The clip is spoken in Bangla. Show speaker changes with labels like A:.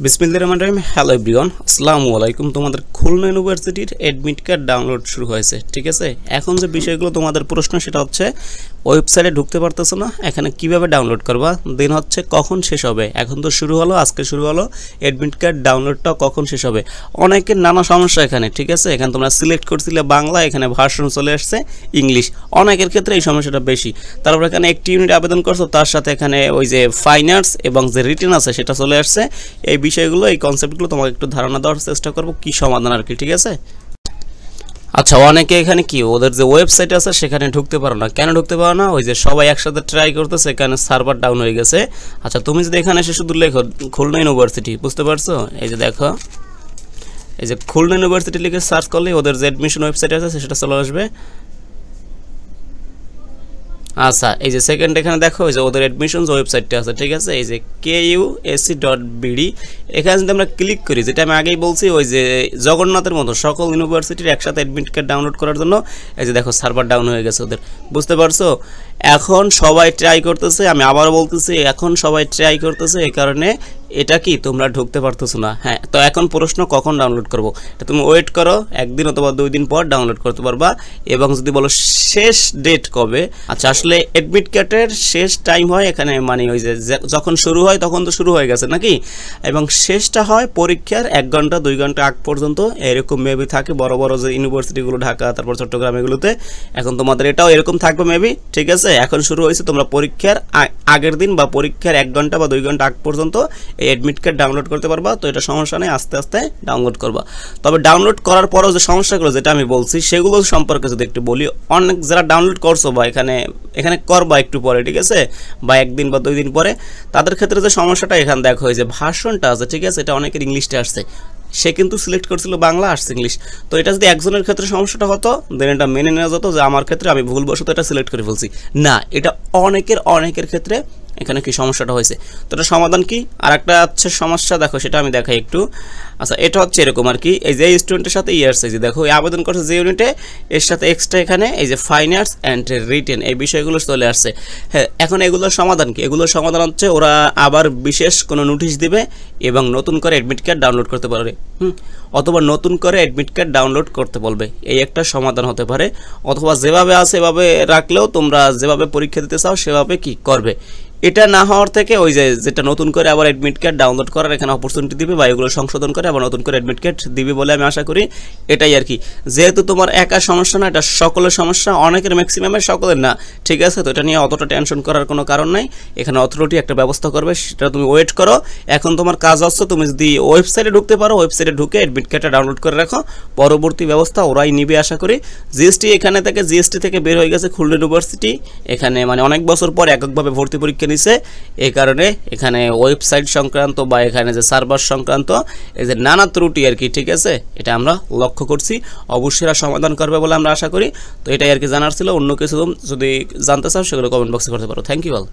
A: বিসমিল্লাহির রহমানির রহিম। হ্যালো এভরিওয়ান, আসসালামু আলাইকুম। তোমাদের খুলনা ইউনিভার্সিটির অ্যাডমিট কার্ড ডাউনলোড শুরু হয়েছে, ঠিক আছে। এখন যে বিষয়গুলো তোমাদের প্রশ্ন সেটা হচ্ছে ওয়েবসাইটে ঢুকতে পারতেছো না, এখানে কিভাবে ডাউনলোড করবা, দেন হচ্ছে কখন শেষ হবে। এখন তো শুরু হলো, আজকে শুরু হলো, অ্যাডমিট কার্ড ডাউনলোডটা কখন শেষ হবে। অনেকের নানা সমস্যা এখানে, ঠিক আছে। এখানে তোমরা সিলেক্ট করছিলে বাংলা, এখানে ভার্সন চলে আসছে ইংলিশ। অনেকের ক্ষেত্রে এই সমস্যাটা বেশি। তারপর এখানে একটি ইউনিট আবেদন করছো, তার সাথে এখানে ওই যে ফাইন আর্টস এবং যে রিটেন আছে সেটা চলে আসছে। এই বিষয়গুলো, এই কনসেপ্টগুলো তোমাকে একটু ধারণা দেওয়ার চেষ্টা করবো কি সমাধান আর কি, ঠিক আছে। আচ্ছা, অনেকে এখানে কি ওদের যে ওয়েবসাইট আছে সেখানে ঢুকতে পারো না। কেন ঢুকতে পারো না? ওই যে সবাই একসাথে ট্রাই করতেছে, এখানে সার্ভার ডাউন হয়ে গেছে। আচ্ছা, তুমি যদি এখানে এসে শুধু লেখো খুলনা ইউনিভার্সিটি, বুঝতে পারছো? এই যে দেখো, এই যে খুলনা ইউনিভার্সিটি লিখে সার্চ করলে ওদের যে অ্যাডমিশন ওয়েবসাইট আছে সেটা চলে আসবে। আচ্ছা, এই যে সেকেন্ড এখানে দেখো, এই যে ওদের অ্যাডমিশনস ওয়েবসাইটটা আছে, ঠিক আছে। এই যে KUSC.BD, এখানে যদি আমরা ক্লিক করি, যেটা আমি আগেই বলছি, ওই যে জগন্নাথের মতো সকল ইউনিভার্সিটির একসাথে অ্যাডমিট কার্ড ডাউনলোড করার জন্য এই যে দেখো সার্ভার ডাউন হয়ে গেছে ওদের, বুঝতে পারছো? এখন সবাই ট্রাই করতেছে, আমি আবারও বলতেছি, এখন সবাই ট্রাই করতেছে, এই কারণে এটা কি তোমরা ঢুকতে পারতেছো না। হ্যাঁ, তো এখন প্রশ্ন কখন ডাউনলোড করবো, এটা তুমি ওয়েট করো, একদিন অথবা 2 দিন পর ডাউনলোড করতে পারবা। এবং যদি বলো শেষ ডেট কবে, আচ্ছা আসলে অ্যাডমিট কার্ডের শেষ টাইম হয় এখানে, মানে ওই যে যখন শুরু হয় তখন তো শুরু হয়ে গেছে নাকি, এবং শেষটা হয় পরীক্ষার 1 ঘন্টা 2 ঘন্টা আগ পর্যন্ত, এরকম মেবি থাকে বড় বড় যে ইউনিভার্সিটিগুলো, ঢাকা তারপর চট্টগ্রাম এগুলোতে। এখন তোমাদের এটাও এরকম থাকবে মেবি, ঠিক আছে। এখন শুরু হয়েছে, তোমরা পরীক্ষার আগের দিন বা পরীক্ষার 1 ঘন্টা বা 2 ঘন্টা আগ পর্যন্ত এই অ্যাডমিট কার্ড ডাউনলোড করতে পারবা। তো এটা সমস্যা নেই, আস্তে আস্তে ডাউনলোড করবা। তবে ডাউনলোড করার পরেও যে সমস্যাগুলো যেটা আমি বলছি সেগুলো সম্পর্কে যদি একটু বলি, অনেক যারা ডাউনলোড করছো বা এখানে করবা একটু পরে, ঠিক আছে, বা 1 দিন বা 2 দিন পরে, তাদের ক্ষেত্রে যে সমস্যাটা এখানে দেখো, এই যে ভার্সনটা আছে, ঠিক আছে, এটা অনেকের ইংলিশে আসছে, সে কিন্তু সিলেক্ট করছিল বাংলা, আসছে ইংলিশ। তো এটা যদি একজনের ক্ষেত্রে সমস্যাটা হতো, দেন এটা মেনে নেওয়া যেত যে আমার ক্ষেত্রে আমি ভুলবশত এটা সিলেক্ট করে ফেলছি। না, এটা অনেকের ক্ষেত্রে এখানে কি সমস্যাটা হয়েছে। তো এটা সমাধান কি, আর একটা হচ্ছে সমস্যা দেখো, সেটা আমি দেখাই একটু। আচ্ছা, এটা হচ্ছে এরকম আর কি, এই যে স্টুডেন্টের সাথে ইয়ার্স, এই যে দেখো আবেদন করছে যে ইউনিটে, এর সাথে এক্সট্রা এখানে এই যে ফাইন আর্টস অ্যান্ড রিটেন এই বিষয়গুলো চলে আসছে। হ্যাঁ, এখন এগুলোর সমাধান কি? এগুলোর সমাধান হচ্ছে ওরা আবার বিশেষ কোনো নোটিশ দিবে এবং নতুন করে অ্যাডমিট কার্ড ডাউনলোড করতে পারবে, অথবা নতুন করে অ্যাডমিট কার্ড ডাউনলোড করতে বলবে, এই একটা সমাধান হতে পারে। অথবা যেভাবে আছে এভাবে রাখলেও তোমরা যেভাবে পরীক্ষা দিতে চাও সেভাবে কি করবে। এটা না হওয়ার থেকে ওই যে যেটা নতুন করে আবার অ্যাডমিট কার্ড ডাউনলোড করার এখানে অপরচুনিটি দিবে, বা এগুলো সংশোধন করে আবার নতুন করে অ্যাডমিট কার্ড দিবে বলে আমি আশা করি। এটাই আর কি, যেহেতু তোমার একা সমস্যা না, এটা সকলের সমস্যা, অনেকের ম্যাক্সিমামের, সকলের না, ঠিক আছে। তো এটা নিয়ে অতটা টেনশন করার কোনো কারণ নাই, এখানে অথরিটি একটা ব্যবস্থা করবে, সেটা তুমি ওয়েট করো। এখন তোমার কাজ হচ্ছে, তুমি যদি ওয়েবসাইটে ঢুকতে পারো, ওয়েবসাইটে ঢুকে অ্যাডমিট কার্ডটা ডাউনলোড করে রাখো, পরবর্তী ব্যবস্থা ওরাই নিবে আশা করি। জিএসটি এখানে থেকে, জিএসটি থেকে বের হয়ে গেছে খুলনা ইউনিভার্সিটি, এখানে মানে অনেক বছর পর এককভাবে ভর্তি পরীক্ষা নিছে, এই কারণে এখানে ওয়েবসাইট সংক্রান্ত বা এখানে যে সার্ভার সংক্রান্ত এই যে নানা ত্রুটি আর কি, ঠিক আছে, এটা আমরা লক্ষ্য করছি। অবশ্যই সমাধান করবে বলে আমরা আশা করি। তো এটাই আর কি জানার ছিল। অন্য কিছু যদি জানতে চাও সেগুলো কমেন্ট বক্সে করতে পারো। Thank you all.